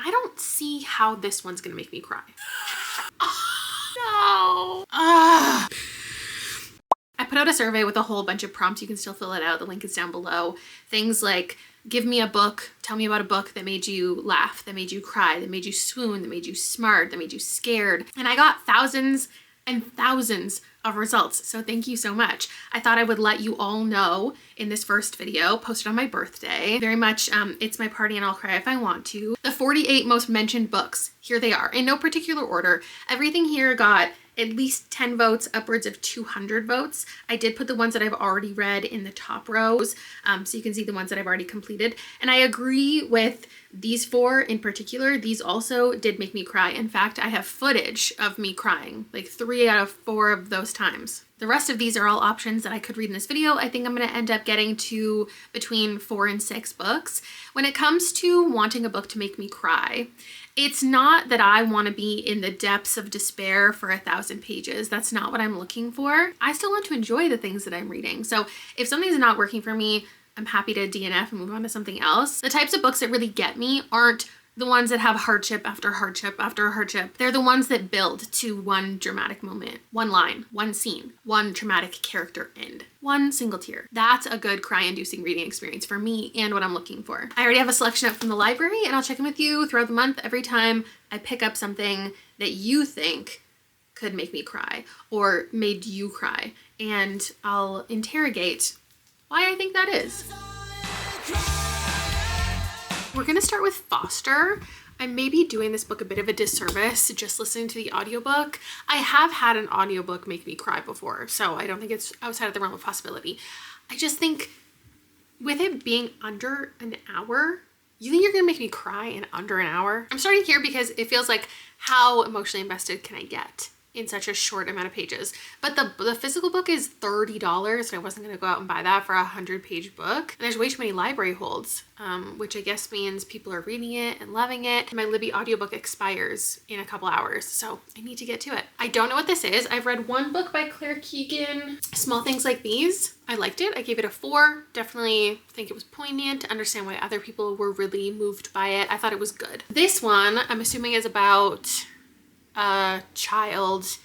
I don't see how this one's gonna make me cry. No. I put out a survey with a whole bunch of prompts. You can still fill it out. The link is down below. Things like, give me a book, tell me about a book that made you laugh, that made you cry, that made you swoon, that made you smart, that made you scared. And I got thousands and thousands of results. So thank you so much. I thought I would let you all know in this first video, posted on my birthday. Very much, it's my party and I'll cry if I want to. The 48 most mentioned books, here they are, in no particular order. Everything here got at least 10 votes, upwards of 200 votes. I did put the ones that I've already read in the top rows, so you can see the ones that I've already completed. And I agree with these 4 in particular. These also did make me cry. In fact, I have footage of me crying, like 3 out of 4 of those times. The rest of these are all options that I could read in this video. I think I'm gonna end up getting to between 4 and 6 books. When it comes to wanting a book to make me cry, it's not that I want to be in the depths of despair for 1,000 pages. That's not what I'm looking for. I still want to enjoy the things that I'm reading. So if something's not working for me, I'm happy to DNF and move on to something else. The types of books that really get me aren't the ones that have hardship after hardship after hardship. They're the ones that build to one dramatic moment, one line, one scene, one traumatic character end, one single tear. That's a good cry-inducing reading experience for me and what I'm looking for. I already have a selection up from the library, and I'll check in with you throughout the month every time I pick up something that you think could make me cry or made you cry. And I'll interrogate why I think that is. We're gonna start with Foster. I may be doing this book a bit of a disservice just listening to the audiobook. I have had an audiobook make me cry before, so I don't think it's outside of the realm of possibility. I just think with it being under an hour, you think you're gonna make me cry in under an hour? I'm starting here because it feels like, how emotionally invested can I get in such a short amount of pages? But the physical book is $30, and I wasn't gonna go out and buy that for a 100-page book. And there's way too many library holds, which I guess means people are reading it and loving it. My Libby audiobook expires in a couple hours, so I need to get to it. I don't know what this is. I've read one book by Claire Keegan, Small Things Like These. I liked it. I gave it a 4. Definitely think it was poignant. Understand why other people were really moved by it. I thought it was good. This one, I'm assuming, is about a child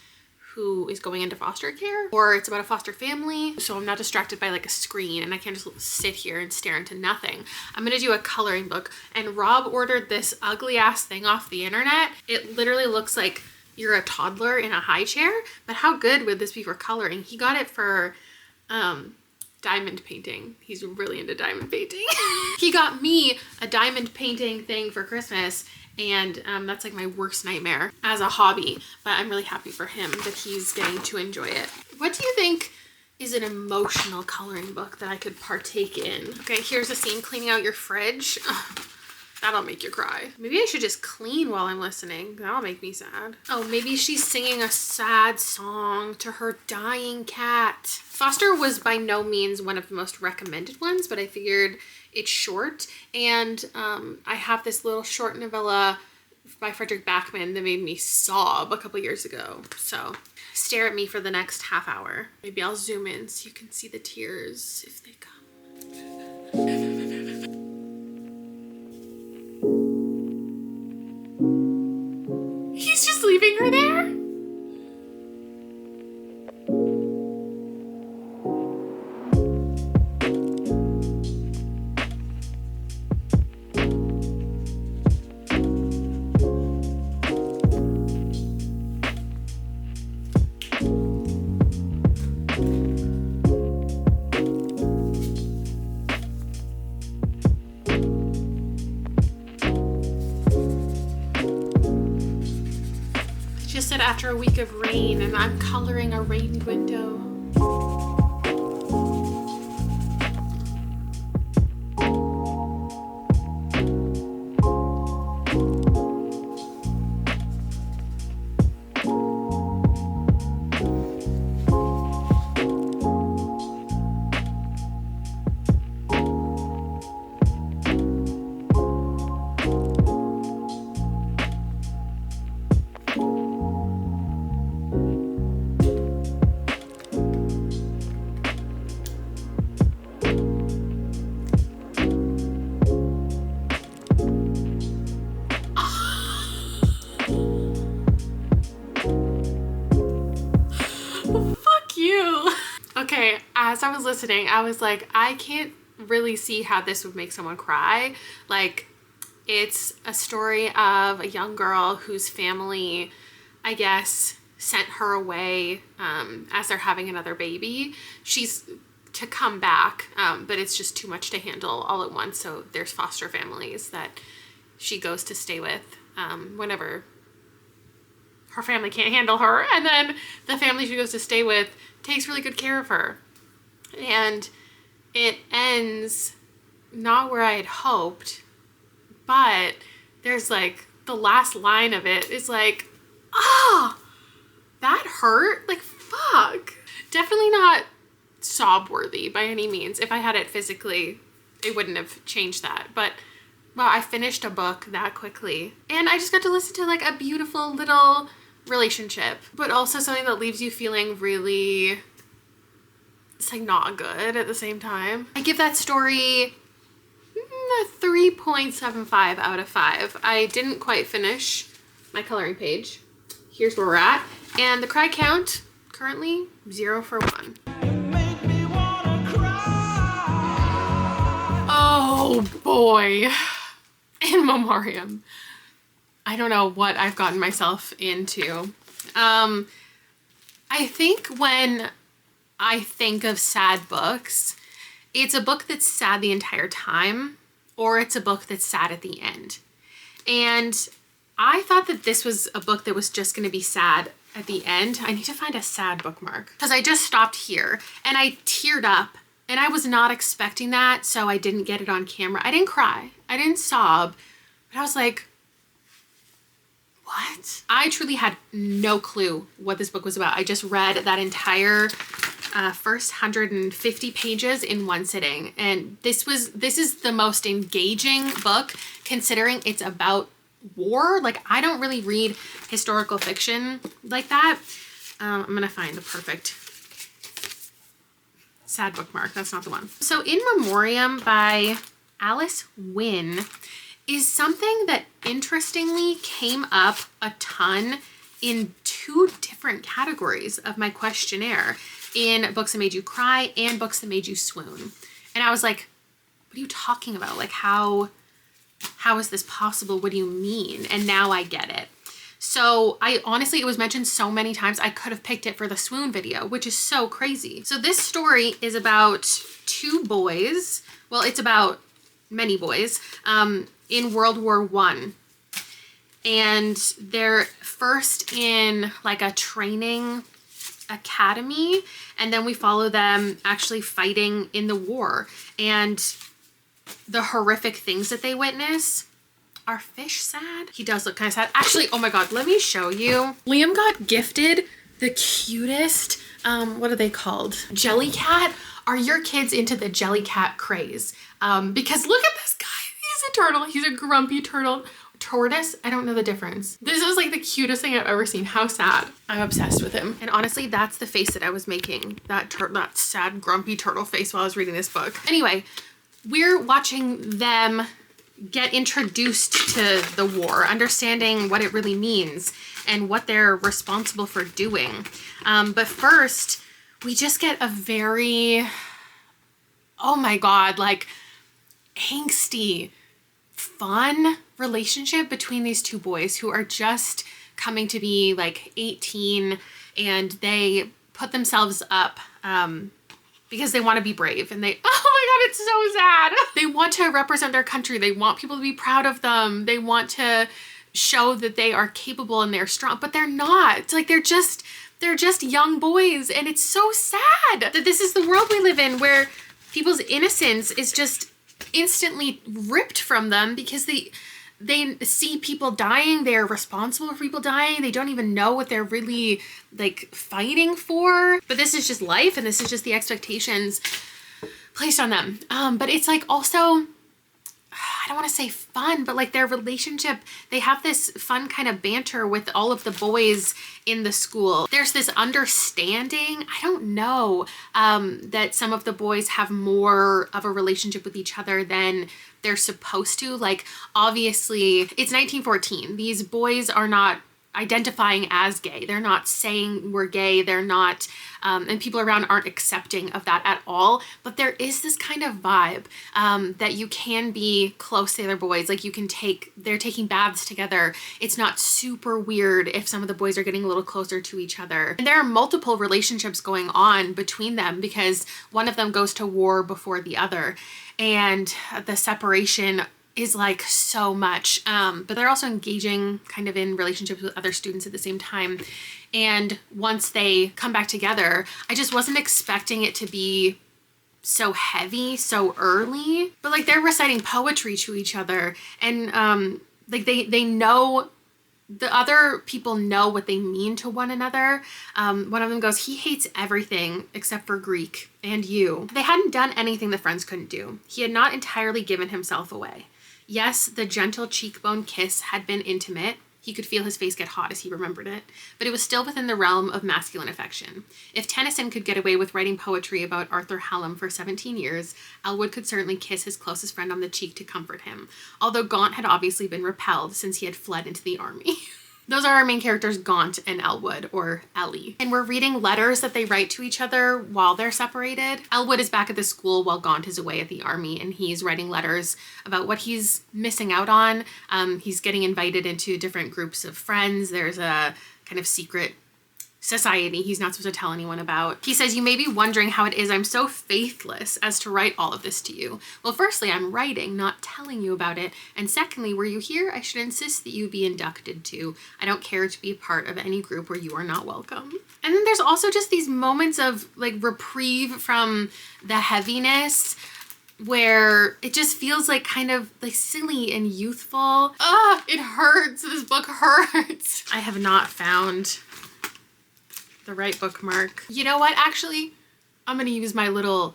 who is going into foster care, or it's about a foster family. So I'm not distracted by like a screen and I can't just sit here and stare into nothing. I'm gonna do a coloring book, and Rob ordered this ugly ass thing off the internet. It literally looks like you're a toddler in a high chair, but how good would this be for coloring? He got it for diamond painting. He's really into diamond painting. He got me a diamond painting thing for Christmas, and that's like my worst nightmare as a hobby, but I'm really happy for him that he's getting to enjoy it. What do you think is an emotional coloring book that I could partake in? Okay, here's a scene cleaning out your fridge. Ugh, that'll make you cry. Maybe I should just clean while I'm listening. That'll make me sad. Oh, maybe she's singing a sad song to her dying cat. Foster was by no means one of the most recommended ones, but I figured it's short, and I have this little short novella by Frederick Backman that made me sob a couple years ago. So stare at me for the next half hour. Maybe I'll zoom in so you can see the tears if they come. He's just leaving her there? Just said after a week of rain, and I'm coloring a rain window. as I was listening, I was like, I can't really see how this would make someone cry. Like, it's a story of a young girl whose family, I guess, sent her away as they're having another baby. She's to come back, but it's just too much to handle all at once. So there's foster families that she goes to stay with whenever her family can't handle her. And then the family she goes to stay with takes really good care of her. And it ends not where I had hoped, but there's like the last line of it is like, ah, that hurt. Like, fuck. Definitely not sob worthy by any means. If I had it physically, it wouldn't have changed that. But wow, I finished a book that quickly. And I just got to listen to like a beautiful little relationship, but also something that leaves you feeling really, it's like not good at the same time. I give that story a 3.75 out of 5. I didn't quite finish my coloring page. Here's where we're at. And the cry count, currently 0 for 1. Oh boy. In memoriam. I don't know what I've gotten myself into. I think when I think of sad books, it's a book that's sad the entire time, or it's a book that's sad at the end. And I thought that this was a book that was just going to be sad at the end. I need to find a sad bookmark because I just stopped here and I teared up, and I was not expecting that, so I didn't get it on camera. I didn't cry. I didn't sob, but I was like, what? I truly had no clue what this book was about. I just read that entire first 150 pages in one sitting. And this is the most engaging book considering it's about war. Like, I don't really read historical fiction like that. I'm gonna find the perfect sad bookmark. That's not the one. So In Memoriam by Alice Wynne is something that interestingly came up a ton in 2 different categories of my questionnaire, in books that made you cry and books that made you swoon. And I was like, what are you talking about? Like, how is this possible? What do you mean? And now I get it. So I honestly, it was mentioned so many times, I could have picked it for the swoon video, which is so crazy. So this story is about 2 boys. Well, it's about many boys in World War I. And they're first in like a training academy, and then we follow them actually fighting in the war. And the horrific things that they witness. Are fish sad? He does look kind of sad. Actually, oh my God, let me show you. Liam got gifted the cutest, what are they called? Jellycat. Are your kids into the Jellycat craze? Because look at this guy. He's a turtle. He's a grumpy turtle. Tortoise? I don't know the difference. This is like the cutest thing I've ever seen. How sad. I'm obsessed with him. And honestly, that's the face that I was making. That sad, grumpy turtle face while I was reading this book. Anyway, we're watching them get introduced to the war, understanding what it really means and what they're responsible for doing. But first, we just get a very, oh my God, like angsty, fun relationship between these 2 boys who are just coming to be like 18, and they put themselves up because they want to be brave, and they, oh my God, it's so sad. They want to represent their country. They want people to be proud of them. They want to show that they are capable and they're strong, but they're not. It's like they're just young boys, and it's so sad that this is the world we live in, where people's innocence is just instantly ripped from them because they see people dying. They're responsible for people dying. They don't even know what they're really like fighting for. But this is just life, and this is just the expectations placed on them. But it's like also, I don't want to say fun, but like their relationship, they have this fun kind of banter with all of the boys in the school. There's this understanding, I don't know, that some of the boys have more of a relationship with each other than they're supposed to. Like, obviously it's 1914. These boys are not identifying as gay. They're not saying we're gay. They're not, and people around aren't accepting of that at all. But there is this kind of vibe that you can be close to other boys. Like they're taking baths together. It's not super weird if some of the boys are getting a little closer to each other. And there are multiple relationships going on between them because one of them goes to war before the other. And the separation is like so much, but they're also engaging kind of in relationships with other students at the same time. And once they come back together, I just wasn't expecting it to be so heavy so early, but like they're reciting poetry to each other, and like they know, the other people know what they mean to one another. One of them goes, he hates everything except for Greek and you. They hadn't done anything the friends couldn't do. He had not entirely given himself away. Yes, the gentle cheekbone kiss had been intimate. He could feel his face get hot as he remembered it, but it was still within the realm of masculine affection. If Tennyson could get away with writing poetry about Arthur Hallam for 17 years, Elwood could certainly kiss his closest friend on the cheek to comfort him, although Gaunt had obviously been repelled since he had fled into the army. Those are our main characters, Gaunt and Elwood, or Ellie. And we're reading letters that they write to each other while they're separated. Elwood is back at the school while Gaunt is away at the army, and he's writing letters about what he's missing out on. He's getting invited into different groups of friends. There's a kind of secret society he's not supposed to tell anyone about. He says, you may be wondering how it is I'm so faithless as to write all of this to you. Well, firstly, I'm writing, not telling you about it. And secondly, were you here, I should insist that you be inducted to. I don't care to be a part of any group where you are not welcome. And then there's also just these moments of like reprieve from the heaviness where it just feels like kind of like silly and youthful. It hurts. This book hurts. I have not found the right bookmark. You know what? Actually, I'm gonna use my little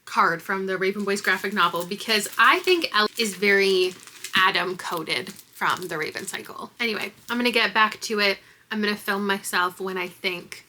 card from the Raven Boys graphic novel because I think Ellie is very Adam coded from the Raven cycle. Anyway, I'm gonna get back to it. I'm gonna film myself when I think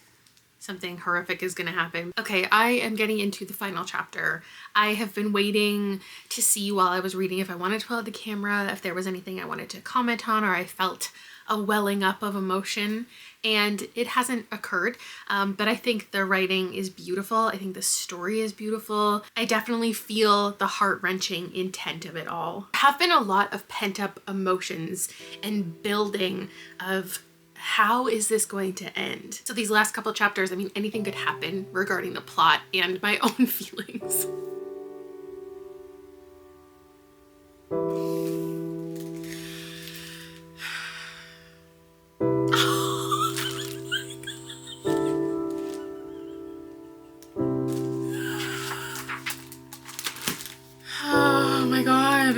something horrific is gonna happen. Okay, I am getting into the final chapter. I have been waiting to see while I was reading if I wanted to pull out the camera, if there was anything I wanted to comment on, or I felt a welling up of emotion, and it hasn't occurred, but I think the writing is beautiful. I think the story is beautiful. I definitely feel the heart-wrenching intent of it all. There have been a lot of pent-up emotions and building of how is this going to end? So these last couple chapters, I mean, anything could happen regarding the plot and my own feelings. Oh my God.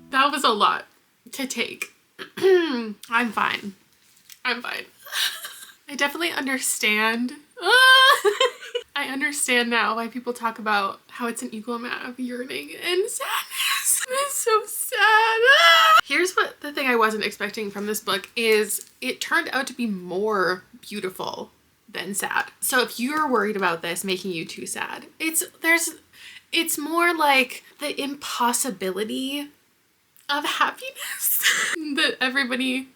That was a lot to take. I'm fine. I'm fine. I definitely understand. I understand now why people talk about how it's an equal amount of yearning and sadness. It's so sad. Here's what the thing I wasn't expecting from this book is it turned out to be more beautiful than sad. So if you're worried about this making you too sad, it's more like the impossibility of happiness that everybody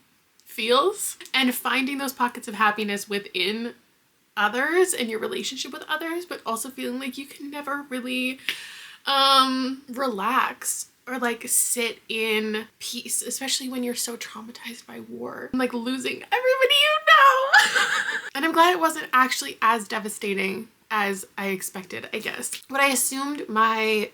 feels, and finding those pockets of happiness within others and your relationship with others, but also feeling like you can never really relax or like sit in peace, especially when you're so traumatized by war and like losing everybody you know. And I'm glad it wasn't actually as devastating as I expected, I guess. What I assumed my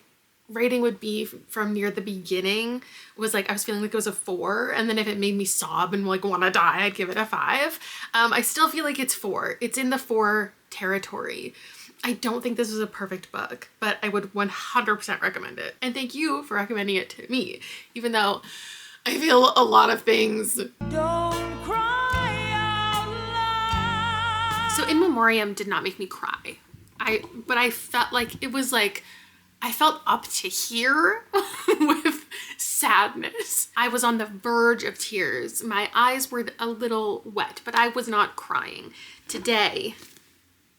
rating would be from near the beginning was like, I was feeling like it was a 4, and then if it made me sob and like want to die, I'd give it a 5. I still feel like it's 4. It's in the 4 territory. I don't think this is a perfect book, but I would 100% recommend it. And thank you for recommending it to me, even though I feel a lot of things. Don't cry out loud. So In Memoriam did not make me cry. But I felt like it was like, I felt up to here with sadness. I was on the verge of tears. My eyes were a little wet, but I was not crying. Today,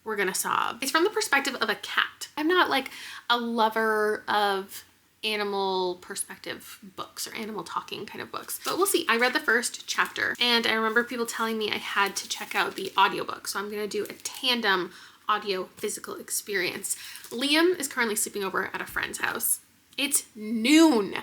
we're gonna sob. It's from the perspective of a cat. I'm not like a lover of animal perspective books or animal talking kind of books, but we'll see. I read the first chapter and I remember people telling me I had to check out the audiobook. So I'm gonna do a tandem audio physical experience. Liam is currently sleeping over at a friend's house. It's noon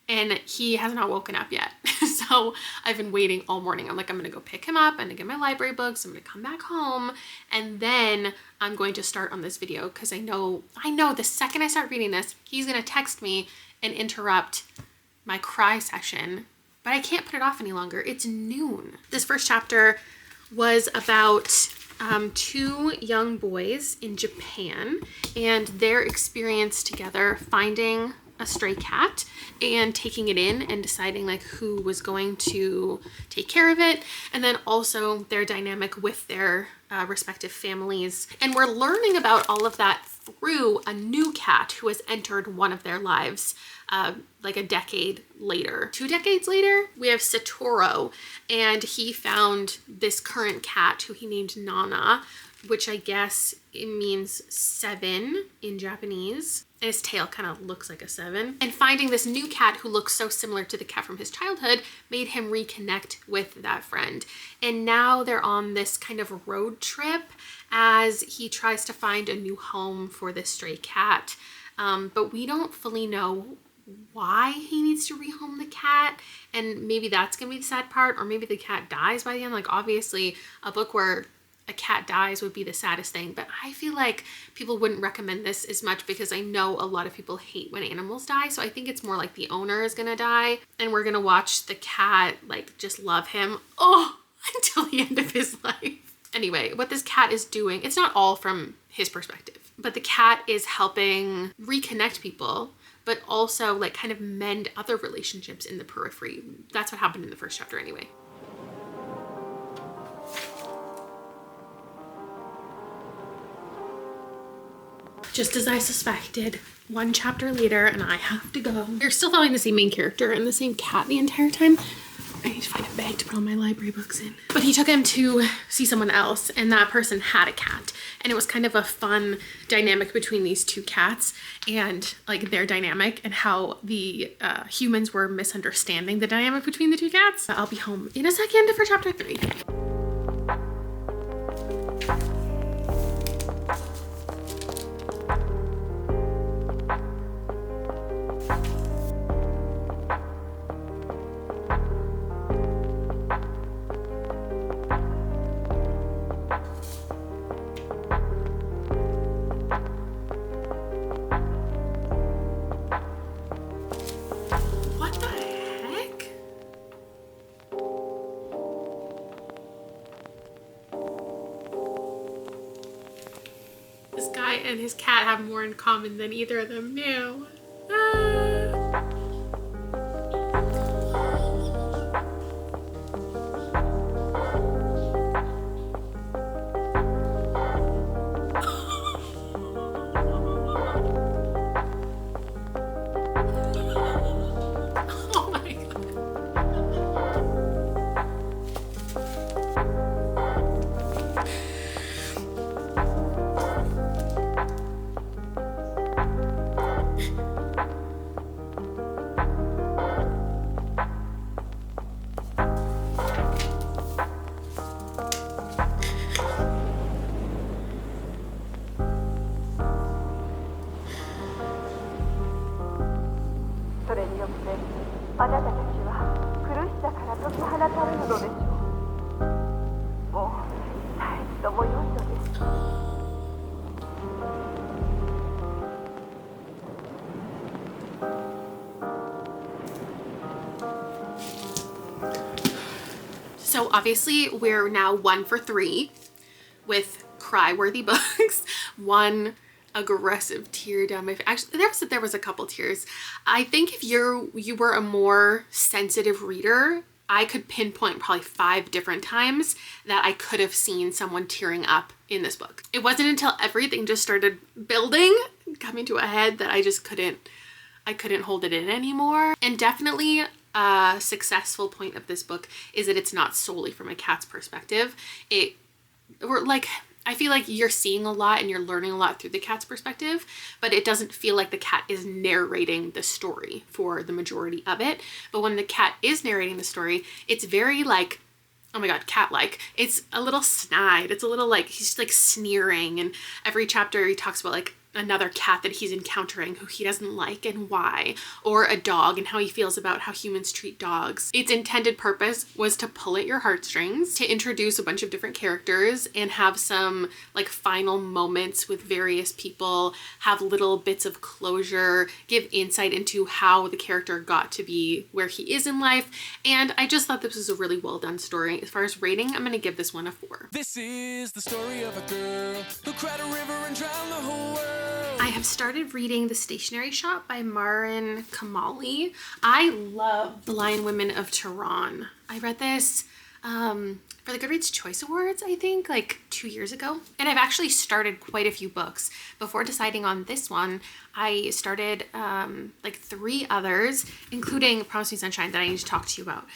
and he has not woken up yet. So I've been waiting all morning. I'm like, I'm gonna go pick him up and get my library books. I'm gonna come back home and then I'm going to start on this video because I know the second I start reading this, he's gonna text me and interrupt my cry session, but I can't put it off any longer. It's noon. This first chapter was about 2 young boys in Japan and their experience together finding a stray cat and taking it in and deciding like who was going to take care of it, and then also their dynamic with their respective families. And we're learning about all of that through a new cat who has entered one of their lives like a decade later. 2 decades later, we have Satoru, and he found this current cat who he named Nana, which I guess it means 7 in Japanese. And his tail kind of looks like a 7. And finding this new cat who looks so similar to the cat from his childhood made him reconnect with that friend. And now they're on this kind of road trip as he tries to find a new home for this stray cat. But we don't fully know why he needs to rehome the cat, and maybe that's gonna be the sad part, or maybe the cat dies by the end. Like obviously a book where a cat dies would be the saddest thing, but I feel like people wouldn't recommend this as much because I know a lot of people hate when animals die. So I think it's more like the owner is gonna die and we're gonna watch the cat like just love him until the end of his life. Anyway, what this cat is doing, it's not all from his perspective, but the cat is helping reconnect people, but also like kind of mend other relationships in the periphery. That's what happened in the first chapter anyway. Just as I suspected, 1 chapter later and I have to go. You're still following the same main character and the same cat the entire time. I need to find a bag to put all my library books in. But he took him to see someone else and that person had a cat. And it was kind of a fun dynamic between these 2 cats and like their dynamic and how the humans were misunderstanding the dynamic between the 2 cats. I'll be home in a second for chapter 3. And his cat have more in common than either of them knew. Oh my God. あなたたちは苦しさから解き放たれるのでしょう。もう絶えずとも良いのです。So obviously we're now 1 for 3 with cry-worthy books. One aggressive tear down my face. Actually, there was a couple tears. I think if you were a more sensitive reader, I could pinpoint probably 5 different times that I could have seen someone tearing up in this book. It wasn't until everything just started building, coming to a head, that I couldn't hold it in anymore. And definitely a successful point of this book is that it's not solely from a cat's perspective. I feel like you're seeing a lot and you're learning a lot through the cat's perspective, but it doesn't feel like the cat is narrating the story for the majority of it. But when the cat is narrating the story, it's very like, oh my god, cat-like. It's a little snide. It's a little like, he's just like sneering, and every chapter he talks about like another cat that he's encountering who he doesn't like and why, or a dog and how he feels about how humans treat dogs. Its intended purpose was to pull at your heartstrings, to introduce a bunch of different characters and have some like final moments with various people, have little bits of closure, give insight into how the character got to be where he is in life. And I just thought this was a really well done story. As far as rating, I'm gonna give this one a 4. This is the story of a girl who cried a river and drowned the whole world. I have started reading The Stationery Shop by Marin Kamali. I love The Lion Women of Tehran. I read this for the Goodreads Choice Awards, I think, like 2 years ago. And I've actually started quite a few books. Before deciding on this one, I started like 3 others, including Promise Me Sunshine, that I need to talk to you about.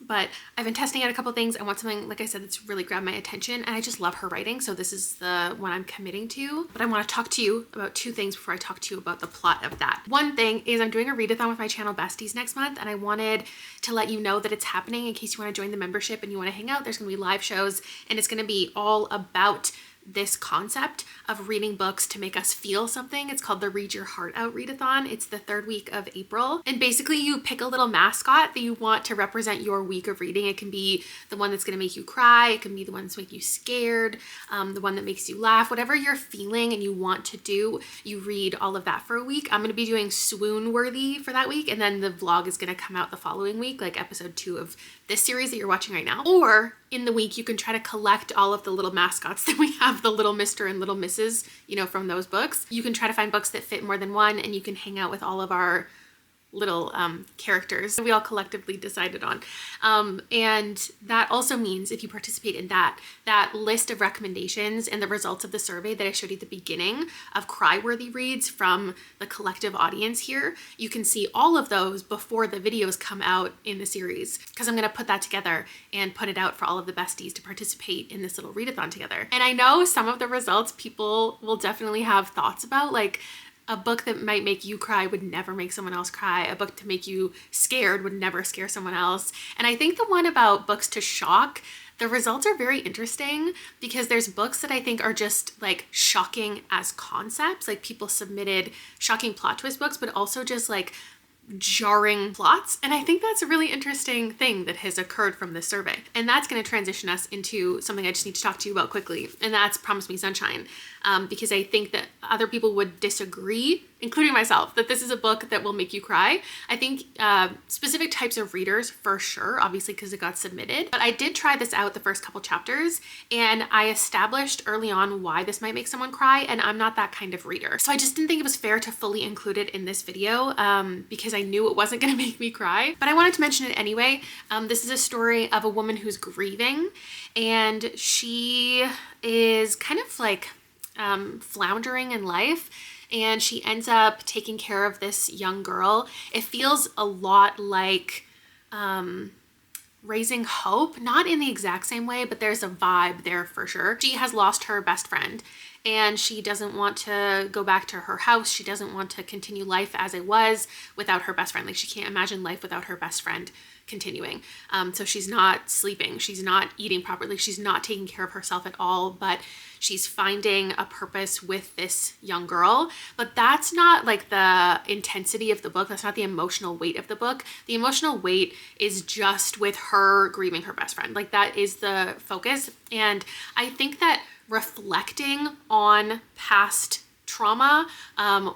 But I've been testing out a couple things. I want something, like I said, that's really grabbed my attention, and I just love her writing, so this is the one I'm committing to. But I want to talk to you about 2 things before I talk to you about the plot of that. One thing is I'm doing a readathon with my channel besties next month, and I wanted to let you know that it's happening in case you want to join the membership and you want to hang out. There's going to be live shows, and it's going to be all about this concept of reading books to make us feel something. It's called the Read Your Heart Out Readathon. It's the 3rd week of April. And basically you pick a little mascot that you want to represent your week of reading. It can be the one that's going to make you cry. It can be the one that's make you scared, the one that makes you laugh. Whatever you're feeling and you want to do, you read all of that for a week. I'm going to be doing Swoon Worthy for that week, and then the vlog is going to come out the following week, like episode 2 of this series that you're watching right now. Or in the week, you can try to collect all of the little mascots that we have, the little Mr. and little Mrs., you know, from those books. You can try to find books that fit more than one, and you can hang out with all of our little characters we all collectively decided on. And that also means if you participate in that list of recommendations and the results of the survey that I showed you at the beginning of cry-worthy reads from the collective audience here, you can see all of those before the videos come out in the series, because I'm going to put that together and put it out for all of the besties to participate in this little readathon together. And I know some of the results people will definitely have thoughts about, like a book that might make you cry would never make someone else cry. A book to make you scared would never scare someone else. And I think the one about books to shock, the results are very interesting, because there's books that I think are just like shocking as concepts. Like people submitted shocking plot twist books, but also just like jarring plots. And I think that's a really interesting thing that has occurred from this survey. And that's going to transition us into something I just need to talk to you about quickly. And that's Promise Me Sunshine. Because I think that other people would disagree, including myself, that this is a book that will make you cry. I think specific types of readers for sure, obviously because it got submitted. But I did try this out the first couple chapters, and I established early on why this might make someone cry, and I'm not that kind of reader. So I just didn't think it was fair to fully include it in this video because I knew it wasn't going to make me cry. But I wanted to mention it anyway. This is a story of a woman who's grieving, and she is kind of like floundering in life, and she ends up taking care of this young girl. It feels a lot like Raising Hope, not in the exact same way, but there's a vibe there for sure. She has lost her best friend, and she doesn't want to go back to her house. She doesn't want to continue life as it was without her best friend. Like, she can't imagine life without her best friend continuing. So she's not sleeping, she's not eating properly, she's not taking care of herself at all, but she's finding a purpose with this young girl. But that's not like the intensity of the book. That's not the emotional weight of the book. The emotional weight is just with her grieving her best friend. Like, that is the focus. And I think that reflecting on past trauma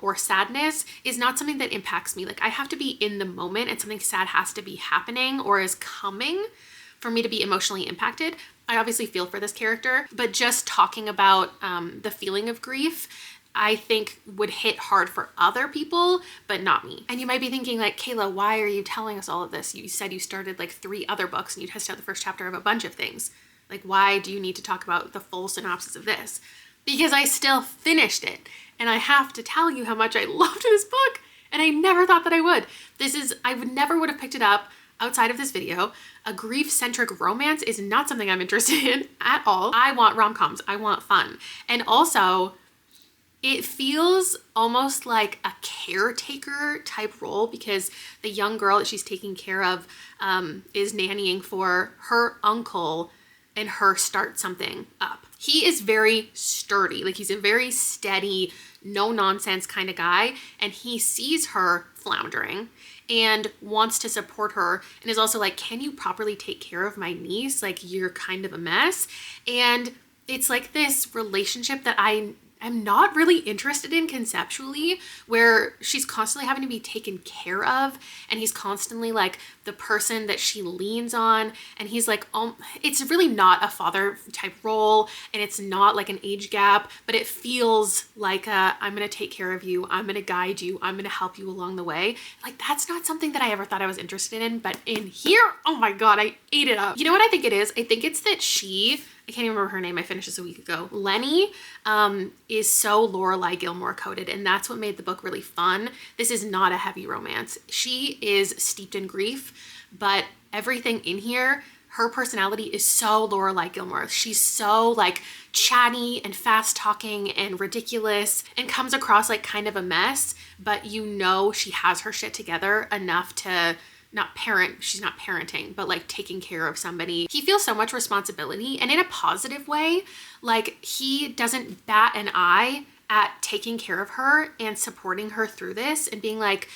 or sadness is not something that impacts me. Like, I have to be in the moment, and something sad has to be happening or is coming for me to be emotionally impacted. I obviously feel for this character, but just talking about the feeling of grief, I think would hit hard for other people, but not me. And you might be thinking like, Kayla, why are you telling us all of this? You said you started like 3 other books and you tested out the first chapter of a bunch of things. Like, why do you need to talk about the full synopsis of this? Because I still finished it. And I have to tell you how much I loved this book. And I never thought that I would. I never would have picked it up outside of this video. A grief-centric romance is not something I'm interested in at all. I want rom-coms. I want fun. And also, it feels almost like a caretaker type role, because the young girl that she's taking care of is nannying for her uncle and her start something up. He is very sturdy. Like, he's a very steady, no nonsense kind of guy. And he sees her floundering and wants to support her, and is also like, can you properly take care of my niece? Like, you're kind of a mess. And it's like this relationship that I'm not really interested in conceptually, where she's constantly having to be taken care of, and he's constantly like the person that she leans on, and he's like, it's really not a father type role, and it's not like an age gap, but it feels like I'm gonna take care of you, I'm gonna guide you, I'm gonna help you along the way. Like, that's not something that I ever thought I was interested in, but in here, oh my god, I ate it up. You know what I think it is? I think it's that I can't even remember her name, I finished this a week ago. Lenny is so Lorelai Gilmore coded, and that's what made the book really fun. This is not a heavy romance. She is steeped in grief, but everything in here, her personality is so Lorelai Gilmore. She's so like chatty and fast talking and ridiculous, and comes across like kind of a mess, but you know she has her shit together enough to she's not parenting, but like taking care of somebody. He feels so much responsibility, and in a positive way. Like, he doesn't bat an eye at taking care of her and supporting her through this and being like,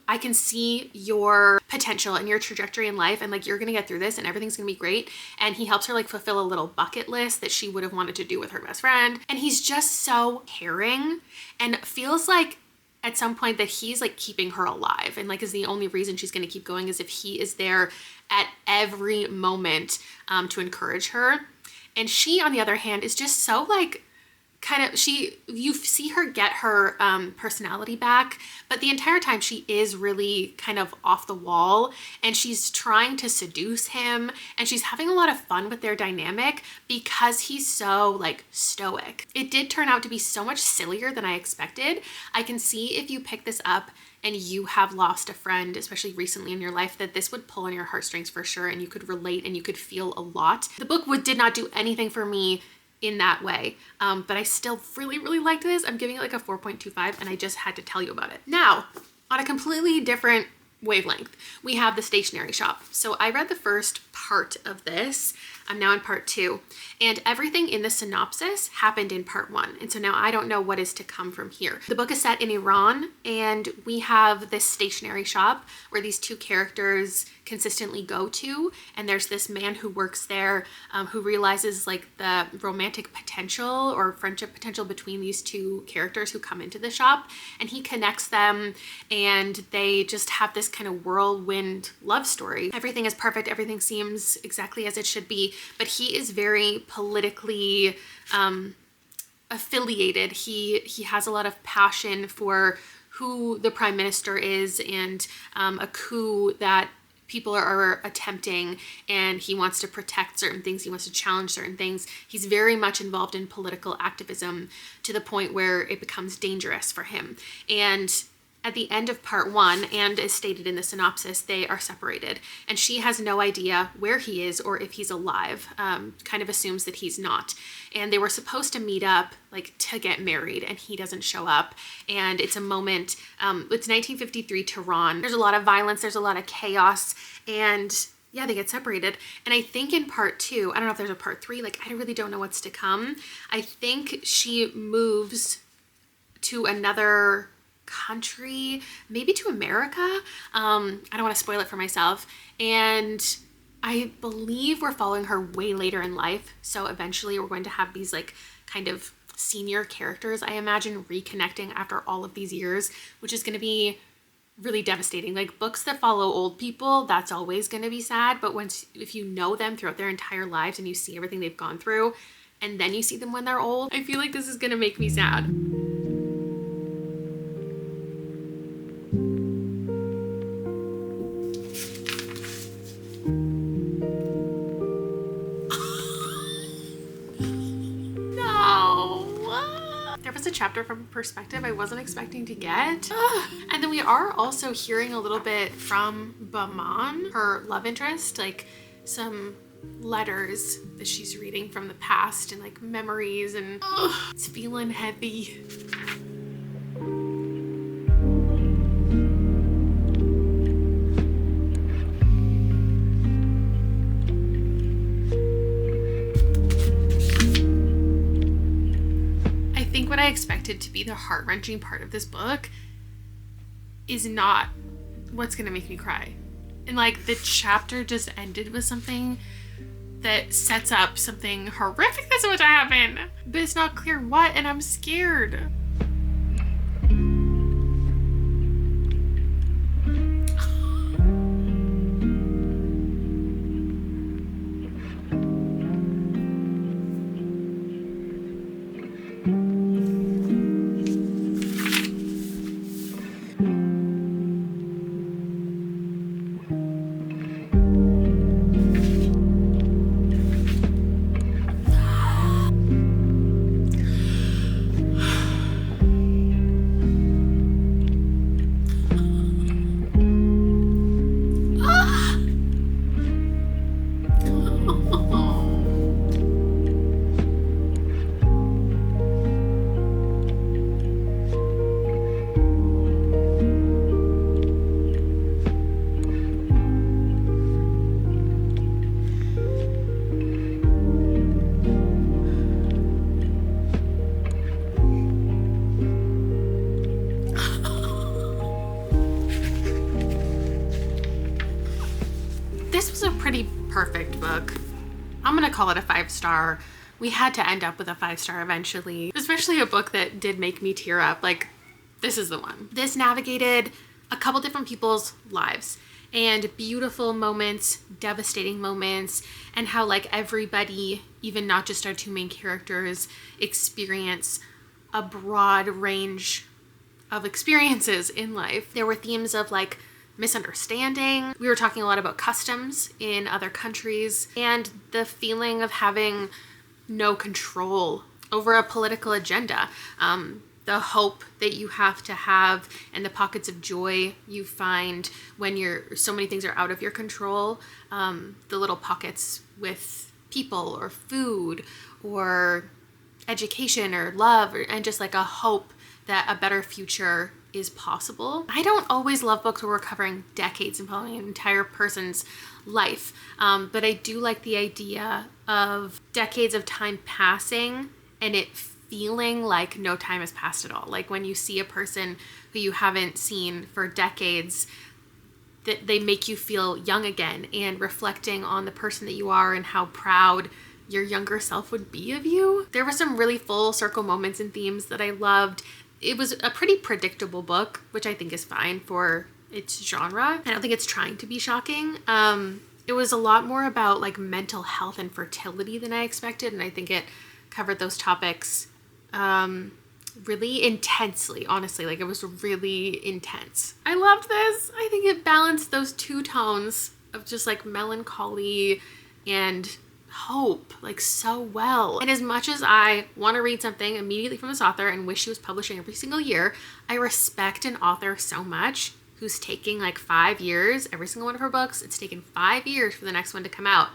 I can see your potential and your trajectory in life, and like, you're gonna get through this and everything's gonna be great. And he helps her like fulfill a little bucket list that she would have wanted to do with her best friend. And he's just so caring, and feels like at some point that he's like keeping her alive, and like is the only reason she's going to keep going, is if he is there at every moment to encourage her. And she, on the other hand, is just so like you see her get her personality back, but the entire time she is really kind of off the wall, and she's trying to seduce him, and she's having a lot of fun with their dynamic because he's so like stoic. It did turn out to be so much sillier than I expected. I can see if you pick this up and you have lost a friend, especially recently in your life, that this would pull on your heartstrings for sure, and you could relate and you could feel a lot. The book did not do anything for me in that way, but I still really, really liked this. I'm giving it like a 4.25, and I just had to tell you about it. Now, on a completely different wavelength, we have the stationery shop. So I read the first part of this. I'm now in part 2, and everything in the synopsis happened in part 1. And so now I don't know what is to come from here. The book is set in Iran, and we have this stationery shop where these 2 characters consistently go to, and there's this man who works there who realizes like the romantic potential or friendship potential between these 2 characters who come into the shop, and he connects them, and they just have this kind of whirlwind love story. Everything is perfect, everything seems exactly as it should be, but he is very politically affiliated. He has a lot of passion for who the prime minister is, and a coup that people are attempting, and he wants to protect certain things, he wants to challenge certain things. He's very much involved in political activism to the point where it becomes dangerous for him. And At the end of part 1, and as stated in the synopsis, they are separated, and she has no idea where he is or if he's alive. Kind of assumes that he's not. And they were supposed to meet up, like, to get married, and he doesn't show up. And it's a moment, it's 1953 Tehran. There's a lot of violence, there's a lot of chaos, and yeah, they get separated. And I think in part 2, I don't know if there's a part 3, like, I really don't know what's to come. I think she moves to another country, maybe to America. I don't want to spoil it for myself. And I believe we're following her way later in life. So eventually we're going to have these like kind of senior characters, I imagine, reconnecting after all of these years, which is going to be really devastating. Like, books that follow old people, that's always going to be sad. But if you know them throughout their entire lives and you see everything they've gone through, and then you see them when they're old, I feel like this is going to make me sad. A chapter from a perspective I wasn't expecting to get. And then we are also hearing a little bit from Baman, her love interest, like some letters that she's reading from the past and like memories, and it's feeling heavy. What I expected to be the heart-wrenching part of this book is not what's gonna make me cry. And like, the chapter just ended with something that sets up something horrific that's about to happen, but it's not clear what, and I'm scared. Perfect book. I'm gonna call it a 5-star. We had to end up with a 5-star eventually, especially a book that did make me tear up. Like, this is the one. This navigated a couple different people's lives and beautiful moments, devastating moments, and how like everybody, even not just our 2 main characters, experience a broad range of experiences in life. There were themes of like misunderstanding. We were talking a lot about customs in other countries and the feeling of having no control over a political agenda. The hope that you have to have and the pockets of joy you find when so many things are out of your control. The little pockets with people or food or education or love, and just like a hope that a better future is possible. I don't always love books where we're covering decades and following an entire person's life, but I do like the idea of decades of time passing and it feeling like no time has passed at all. Like when you see a person who you haven't seen for decades, that they make you feel young again, and reflecting on the person that you are and how proud your younger self would be of you. There were some really full circle moments and themes that I loved. It was a pretty predictable book, which I think is fine for its genre. I don't think it's trying to be shocking. It was a lot more about like mental health and fertility than I expected, and I think it covered those topics really intensely, honestly. Like, it was really intense. I loved this. I think it balanced those 2 tones of just like melancholy and hope like so well. And as much as I want to read something immediately from this author and wish she was publishing every single year, I respect an author so much who's taking like 5 years, every single one of her books, it's taken 5 years for the next one to come out.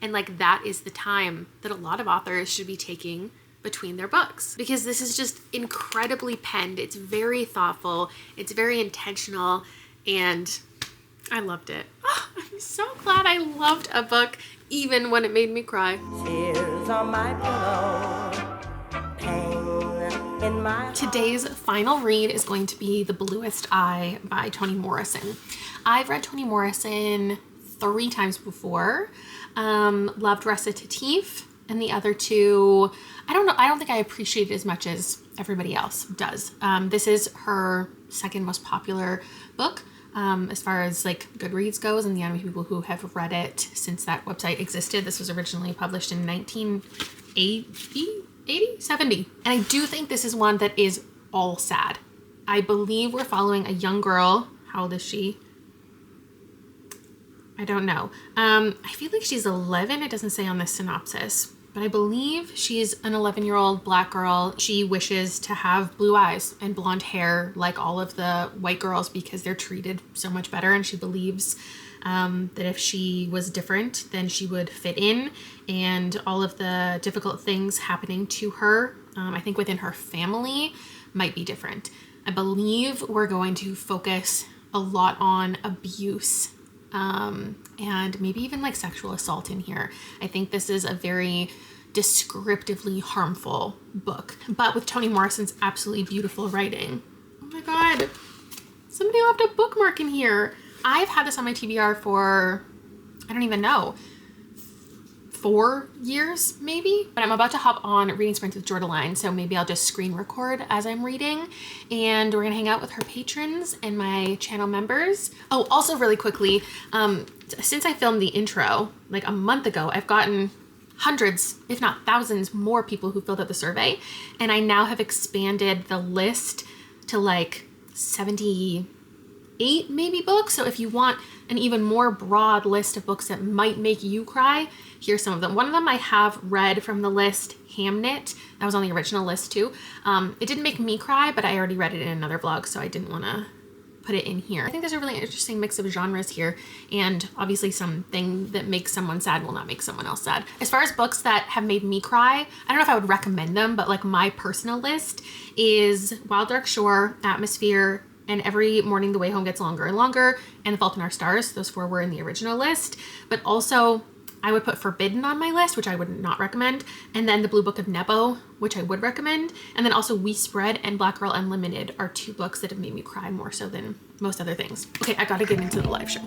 And like that is the time that a lot of authors should be taking between their books, because this is just incredibly penned. It's very thoughtful, it's very intentional, and I loved it. Oh, I'm so glad I loved a book even when it made me cry. Tears on my pillow, pain in my heart. Today's final read is going to be The Bluest Eye by Toni Morrison. I've read Toni Morrison 3 times before. Loved Recitative, and the other two, I don't think I appreciate it as much as everybody else does. This is her second most popular book as far as like Goodreads goes, and the amount of people who have read it since that website existed. This was originally published in 1970. And I do think this is one that is all sad. I believe we're following a young girl. How old is she? I don't know. I feel like she's 11. It doesn't say on this synopsis, but I believe she's an 11-year-old black girl. She wishes to have blue eyes and blonde hair like all of the white girls because they're treated so much better. And she believes that if she was different, then she would fit in, and all of the difficult things happening to her, I think within her family, might be different. I believe we're going to focus a lot on abuse and maybe even like sexual assault in here. I think this is a very descriptively harmful book, but with Toni Morrison's absolutely beautiful writing. Oh my God, somebody left a bookmark in here. I've had this on my TBR for, I don't even know, 4 years maybe, but I'm about to hop on Reading Sprints with Jordaline, so maybe I'll just screen record as I'm reading, and we're gonna hang out with her patrons and my channel members. Oh, also really quickly, since I filmed the intro like a month ago, I've gotten hundreds, if not thousands, more people who filled out the survey, and I now have expanded the list to like 78 maybe books. So if you want an even more broad list of books that might make you cry, here's some of them. One of them I have read from the list, Hamnet. That was on the original list too. It didn't make me cry, but I already read it in another vlog, so I didn't want to put it in here. I think there's a really interesting mix of genres here, and obviously something that makes someone sad will not make someone else sad. As far as books that have made me cry, I don't know if I would recommend them, but like my personal list is Wild Dark Shore, Atmosphere, and Every Morning the Way Home Gets Longer and Longer, and The Fault in Our Stars. Those 4 were in the original list, but also I would put Forbidden on my list, which I would not recommend, and then The Blue Book of Nebo, which I would recommend, and then also We Spread and Black Girl Unlimited are 2 books that have made me cry more so than most other things. Okay, I gotta get into the live show.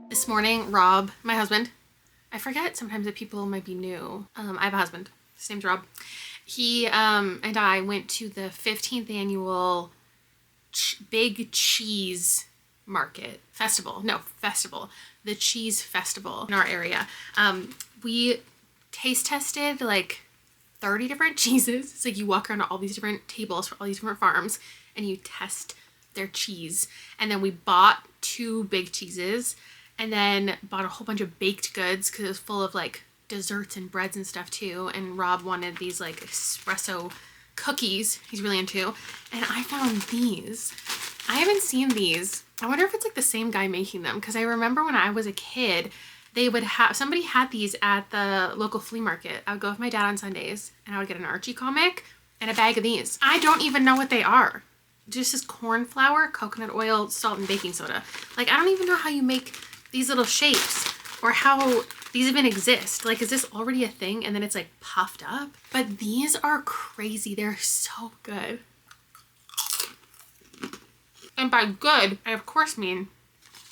This morning, Rob, my husband, I forget sometimes that people might be new. I have a husband. His name's Rob. He and I went to the 15th annual Big Cheese Market Festival. No, festival. The Cheese Festival in our area. We taste tested like 30 different cheeses. It's like you walk around to all these different tables for all these different farms and you test their cheese. And then we bought 2 big cheeses and then bought a whole bunch of baked goods because it was full of like desserts and breads and stuff too. And Rob wanted these like espresso cookies he's really into. And I found these. I haven't seen these. I wonder if it's like the same guy making them, because I remember when I was a kid, they would have, somebody had these at the local flea market. I would go with my dad on Sundays and I would get an Archie comic and a bag of these. I don't even know what they are. Just as corn flour, coconut oil, salt, and baking soda. Like, I don't even know how you make these little shapes or how these even exist. Like, is this already a thing? And then it's like puffed up. But these are crazy. They're so good. And by good, I of course mean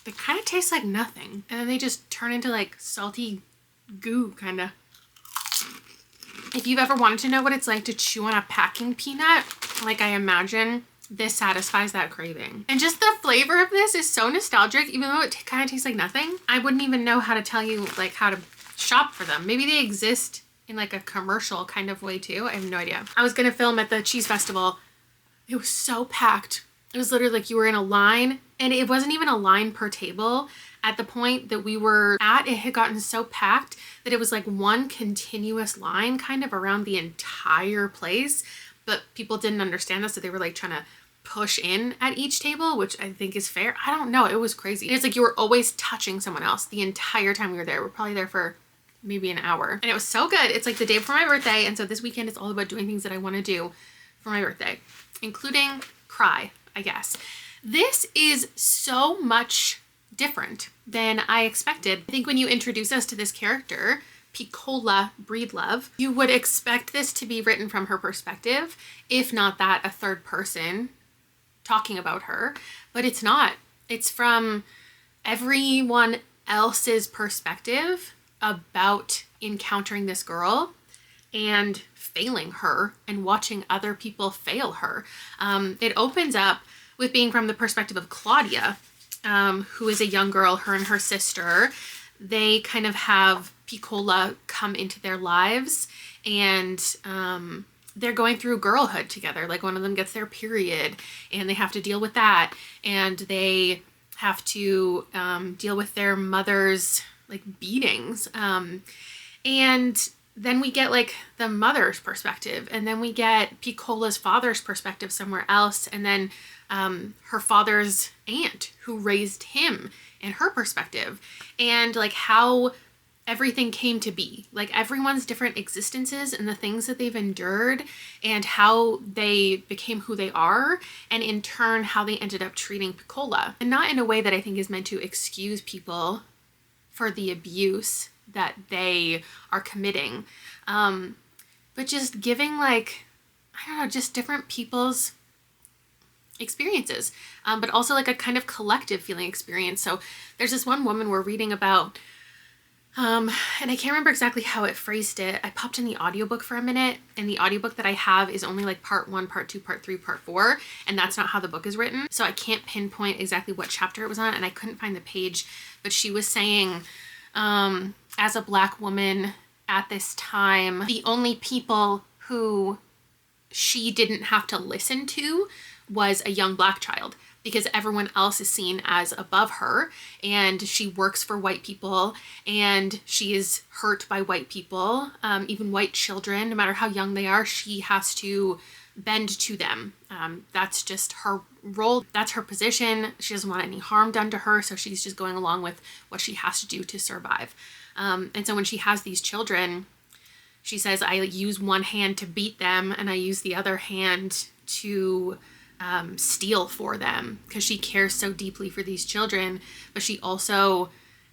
they kind of taste like nothing. And then they just turn into like salty goo, kind of. If you've ever wanted to know what it's like to chew on a packing peanut, like I imagine, this satisfies that craving. And just the flavor of this is so nostalgic, even though it kind of tastes like nothing. I wouldn't even know how to tell you like how to shop for them. Maybe they exist in like a commercial kind of way too. I have no idea. I was gonna film at the cheese festival. It was so packed. It was literally like you were in a line, and it wasn't even a line per table. At the point that we were at, it had gotten so packed that it was like one continuous line kind of around the entire place. But people didn't understand this, so they were like trying to push in at each table, which I think is fair. I don't know. It was crazy. It's like you were always touching someone else the entire time we were there. We're probably there for maybe an hour. And it was so good. It's like the day before my birthday. And so this weekend is all about doing things that I want to do for my birthday, including cry, I guess. This is so much different than I expected. I think when you introduce us to this character, Piccola Breedlove, you would expect this to be written from her perspective, if not that, a third person talking about her, but it's not. It's from everyone else's perspective about encountering this girl and failing her and watching other people fail her. It opens up with being from the perspective of Claudia, who is a young girl, her and her sister. They kind of have Piccola come into their lives, and they're going through girlhood together. Like, one of them gets their period and they have to deal with that, and they have to deal with their mother's like beatings, and then we get like the mother's perspective, and then we get Piccola's father's perspective somewhere else, and then her father's aunt who raised him and her perspective, and like how everything came to be, like everyone's different existences and the things that they've endured and how they became who they are, and in turn how they ended up treating Piccola, and not in a way that I think is meant to excuse people for the abuse that they are committing, but just giving like, I don't know, just different people's experiences, but also like a kind of collective feeling experience. So there's this one woman we're reading about, and I can't remember exactly how it phrased it. I popped in the audiobook for a minute, and the audiobook that I have is only like part 1, part 2, part 3, part 4, and that's not how the book is written. So I can't pinpoint exactly what chapter it was on, and I couldn't find the page, but she was saying, as a Black woman at this time, the only people who she didn't have to listen to was a young Black child, because everyone else is seen as above her, and she works for white people, and she is hurt by white people, even white children. No matter how young they are, she has to bend to them. That's just her role. That's her position. She doesn't want any harm done to her, so she's just going along with what she has to do to survive. And so when she has these children, she says, I use one hand to beat them, and I use the other hand to steal for them, because she cares so deeply for these children. But she also,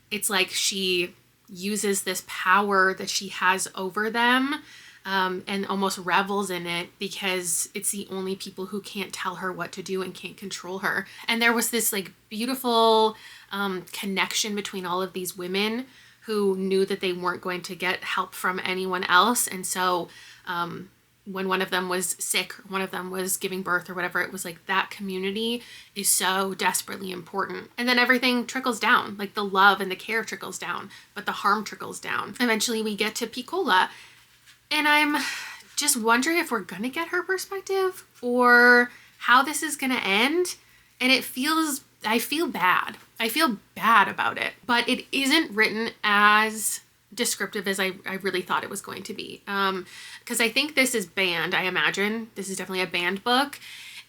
it's like she uses this power that she has over them, and almost revels in it, because it's the only people who can't tell her what to do and can't control her. And there was this like beautiful connection between all of these women who knew that they weren't going to get help from anyone else. And so when one of them was sick, or one of them was giving birth or whatever, it was like that community is so desperately important. And then everything trickles down, like the love and the care trickles down, but the harm trickles down. Eventually we get to Piccola, and I'm just wondering if we're gonna get her perspective or how this is gonna end. And I feel bad. I feel bad about it, but it isn't written as descriptive as I really thought it was going to be. Because I think this is banned. I imagine this is definitely a banned book.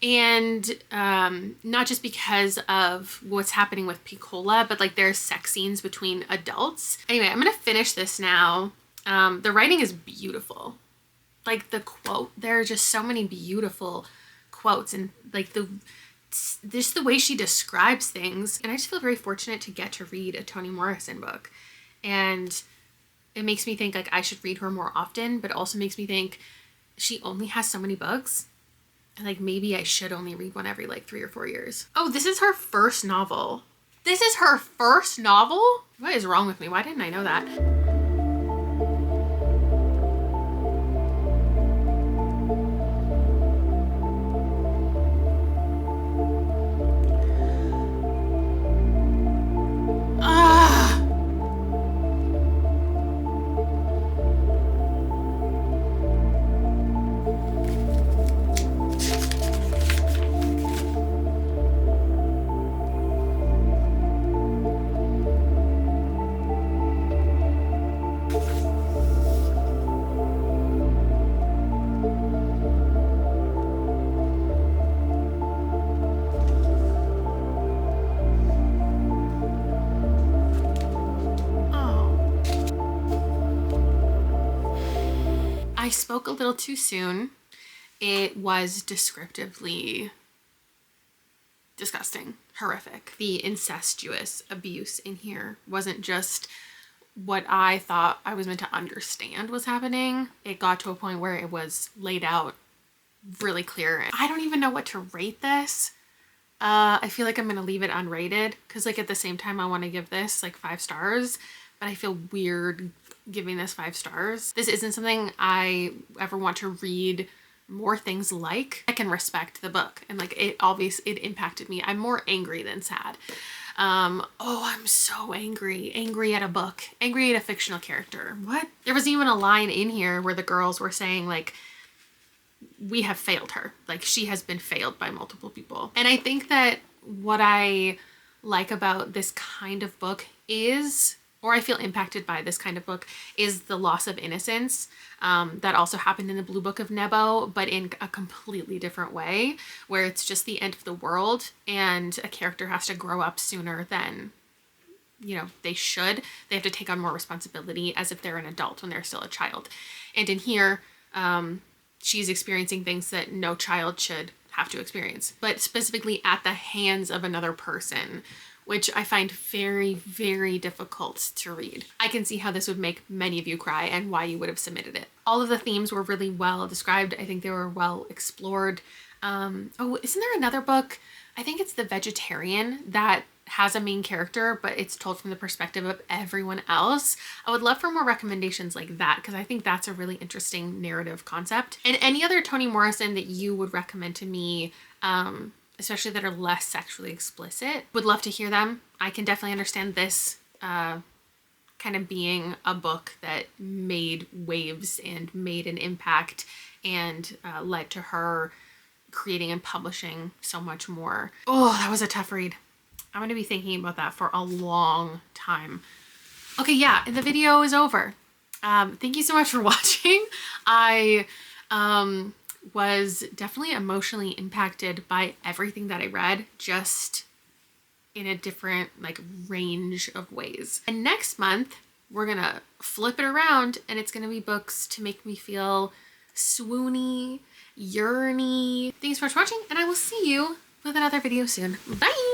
And not just because of what's happening with Piccola, but like there's sex scenes between adults. Anyway, I'm gonna finish this now. The writing is beautiful. Like the quote, there are just so many beautiful quotes, and like just the way she describes things. And I just feel very fortunate to get to read a Toni Morrison book. And it makes me think like I should read her more often, but it also makes me think she only has so many books. And like maybe I should only read one every like 3 or 4 years. Oh, this is her first novel. This is her first novel? What is wrong with me? Why didn't I know that? I spoke a little too soon. It was descriptively disgusting, horrific. The incestuous abuse in here wasn't just what I thought I was meant to understand was happening. It got to a point where it was laid out really clear. I don't even know what to rate this. I feel like I'm gonna leave it unrated because like at the same time I want to give this like 5 stars, but I feel weird giving this 5 stars. This isn't something I ever want to read more things like. I can respect the book and like it impacted me. I'm more angry than sad. Oh, I'm so angry at a book, angry at a fictional character. What? There was even a line in here where the girls were saying like, we have failed her. Like she has been failed by multiple people. And I think that what I like about this kind of book is, or I feel impacted by this kind of book, is the loss of innocence that also happened in the Blue Book of Nebo, but in a completely different way, where it's just the end of the world and a character has to grow up sooner than, you know, they should. They have to take on more responsibility as if they're an adult when they're still a child. And in here, she's experiencing things that no child should have to experience, but specifically at the hands of another person, which I find very, very difficult to read. I can see how this would make many of you cry and why you would have submitted it. All of the themes were really well described. I think they were well explored. Oh, isn't there another book? I think it's The Vegetarian that has a main character, but it's told from the perspective of everyone else. I would love for more recommendations like that because I think that's a really interesting narrative concept. And any other Toni Morrison that you would recommend to me, especially that are less sexually explicit, would love to hear them. I can definitely understand this kind of being a book that made waves and made an impact and led to her creating and publishing so much more. Oh, that was a tough read. I'm going to be thinking about that for a long time. Okay, yeah, the video is over. Thank you so much for watching. I was definitely emotionally impacted by everything that I read, just in a different like range of ways. And next month, we're gonna flip it around and it's gonna be books to make me feel swoony, yearny. Thanks so much for watching and I will see you with another video soon. Bye!